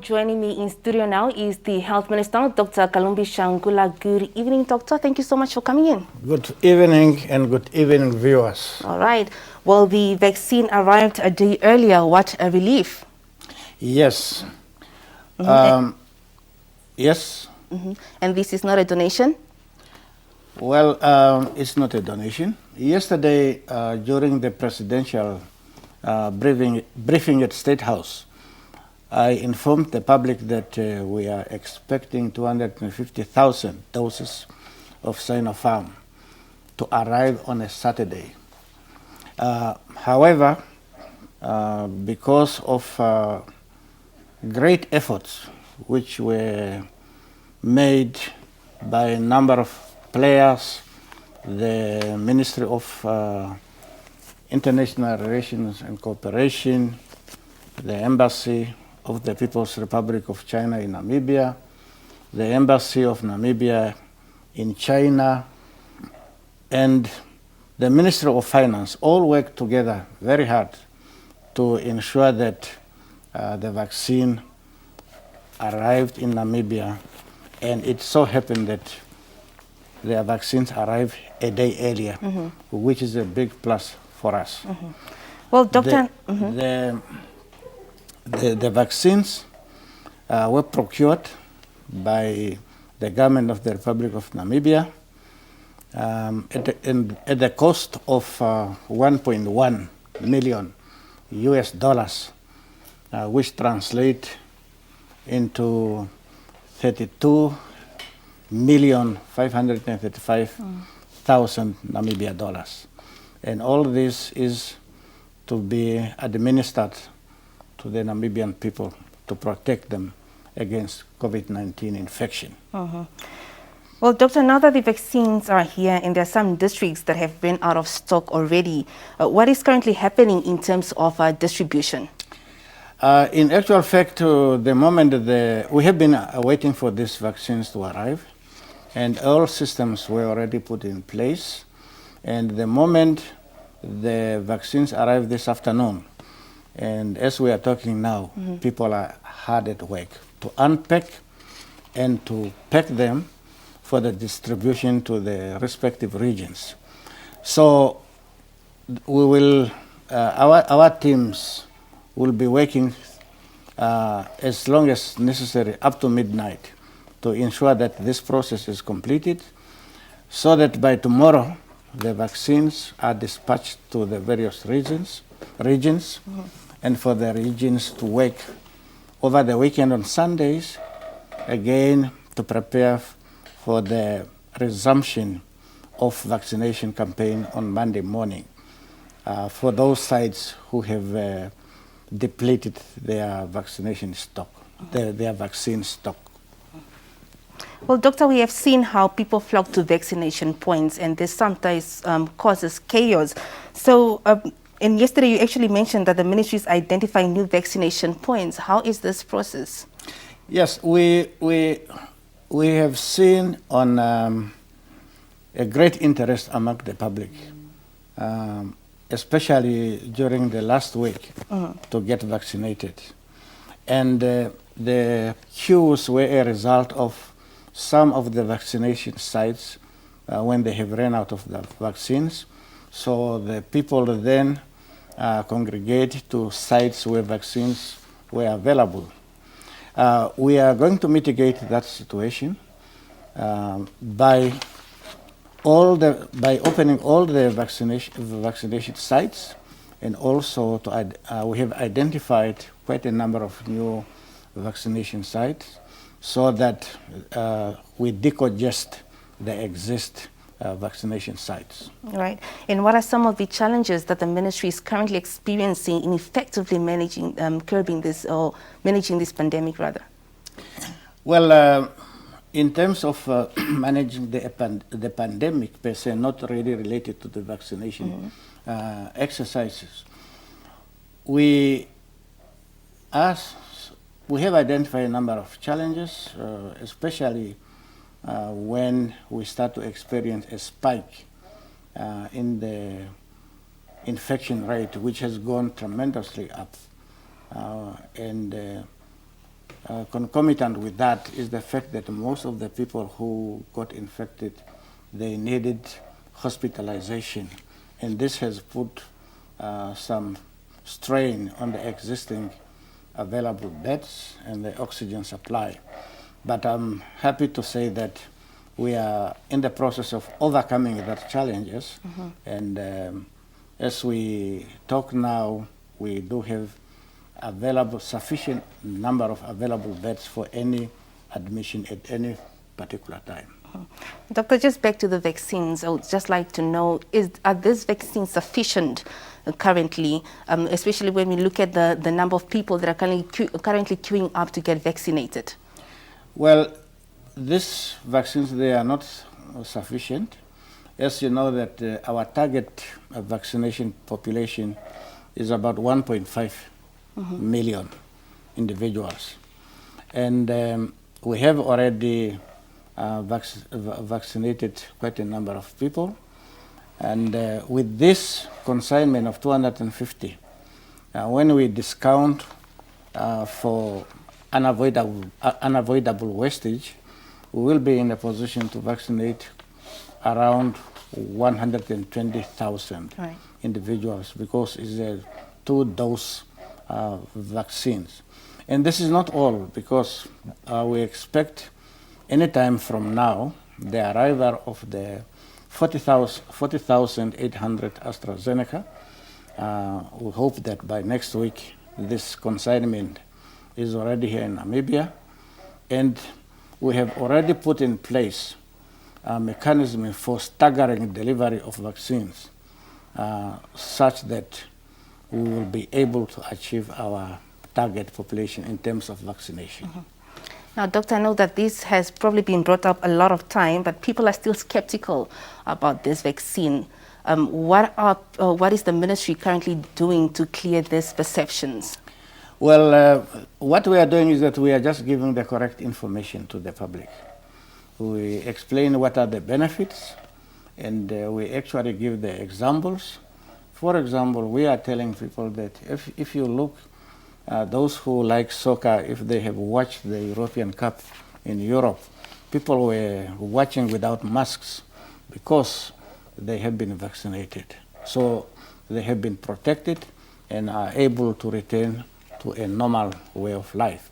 joining me in studio now is the Health Minister, Dr. Shangula. Good evening, Doctor. Thank you so much for coming in. Good evening and good evening, viewers. All right. Well, the vaccine arrived a day earlier. What a relief. Yes. Yes. And this is not a donation? Well, it's not a donation. Yesterday, during the presidential briefing at State House, I informed the public that we are expecting 250,000 doses of Sinopharm to arrive on a Saturday. However, because of great efforts which were made by a number of players, the Ministry of International Relations and Cooperation, the Embassy of the People's Republic of China in Namibia, the Embassy of Namibia in China, and the Ministry of Finance all worked together very hard to ensure that the vaccine arrived in Namibia, and it so happened that the vaccines arrived a day earlier, which is a big plus for us. Well, Doctor... The vaccines were procured by the government of the Republic of Namibia at the cost of 1.1 million US dollars, which translate into 32,535,000 Namibia dollars. And all this is to be administered to the Namibian people to protect them against COVID-19 infection. Well, Doctor, now that the vaccines are here and there are some districts that have been out of stock already, what is currently happening in terms of distribution? In actual fact, the moment we have been waiting for these vaccines to arrive, and all systems were already put in place. And the moment the vaccines arrived this afternoon, and as we are talking now, people are hard at work to unpack and to pack them for the distribution to the respective regions. So we will, our teams will be working as long as necessary up to midnight to ensure that this process is completed, so that by tomorrow the vaccines are dispatched to the various regions, and for the regions to work over the weekend on Sundays, again to prepare for the resumption of vaccination campaign on Monday morning for those sites who have depleted their vaccination stock, their vaccine stock. Well, Doctor, we have seen how people flock to vaccination points, and this sometimes causes chaos. So, and yesterday you actually mentioned that the ministry is identifying new vaccination points. How is this process? Yes, we have seen on a great interest among the public, especially during the last week, to get vaccinated. And the queues were a result of some of the vaccination sites when they have run out of the vaccines. So the people then congregate to sites where vaccines were available. We are going to mitigate that situation by opening all the vaccination sites, and also we have identified quite a number of new vaccination sites, so that we decongest the existing vaccination sites. Right. And what are some of the challenges that the ministry is currently experiencing in effectively managing, curbing this, or managing this pandemic, rather? Well, in terms of managing the pandemic per se, not really related to the vaccination exercises, we have identified a number of challenges, especially when we start to experience a spike in the infection rate, which has gone tremendously up. And concomitant with that is the fact that most of the people who got infected, they needed hospitalization. And this has put some strain on the existing available beds and the oxygen supply. But I'm happy to say that we are in the process of overcoming those challenges. And as we talk now, we do have sufficient number of available beds for any admission at any particular time. Doctor, just back to the vaccines, I would just like to know, are these vaccines sufficient currently, especially when we look at the number of people that are currently queuing up to get vaccinated? Well, these vaccines, they are not sufficient. As you know that our target vaccination population is about 1.5 million individuals. And we have already vaccinated quite a number of people. And with this consignment of 250, when we discount for unavoidable wastage, we will be in a position to vaccinate around 120,000 individuals, because it's a 2-dose vaccines. And this is not all, because we expect anytime from now the arrival of the 40,800 AstraZeneca. We hope that by next week this consignment is already here in Namibia, and we have already put in place a mechanism for staggering delivery of vaccines, such that we will be able to achieve our target population in terms of vaccination. Now, Doctor, I know that this has probably been brought up a lot of time, but people are still skeptical about this vaccine. What is the ministry currently doing to clear these perceptions? Well, what we are doing is that we are just giving the correct information to the public. We explain what are the benefits, and we actually give the examples. For example, we are telling people that if you look, those who like soccer, if they have watched the European Cup in Europe, people were watching without masks because they have been vaccinated. So they have been protected and are able to return to a normal way of life.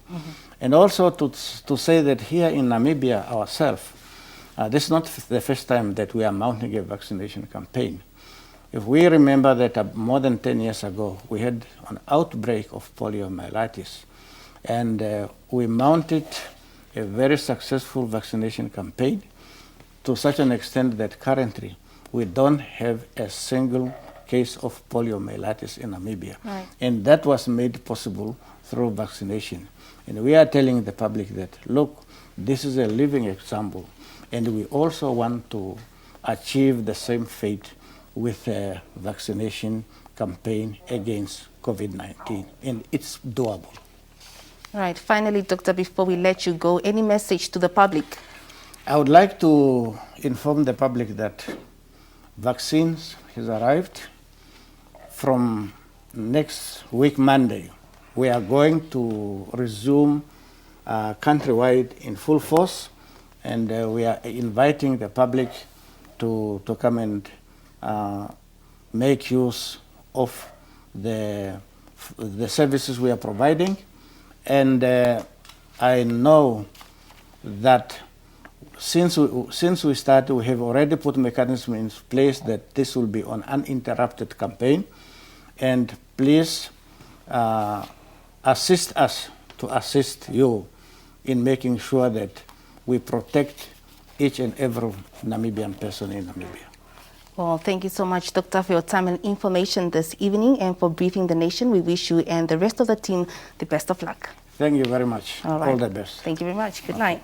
And also to say that here in Namibia ourselves, this is not the first time that we are mounting a vaccination campaign. If we remember that more than 10 years ago, we had an outbreak of poliomyelitis, and we mounted a very successful vaccination campaign to such an extent that currently we don't have a single case of poliomyelitis in Namibia. And that was made possible through vaccination. And we are telling the public that, look, this is a living example, and we also want to achieve the same fate with a vaccination campaign against COVID-19, and it's doable. Right. Finally, Doctor, before we let you go, any message to the public? I would like to inform the public that vaccines has arrived. From next week, Monday, we are going to resume countrywide in full force, and we are inviting the public to come and make use of the services we are providing. And I know that since we started, we have already put mechanisms in place that this will be an uninterrupted campaign. And please assist us to assist you in making sure that we protect each and every Namibian person in Namibia. Well, thank you so much, Doctor, for your time and information this evening and for briefing the nation. We wish you and the rest of the team the best of luck. Thank you very much. All right. All the best. Thank you very much. Good night.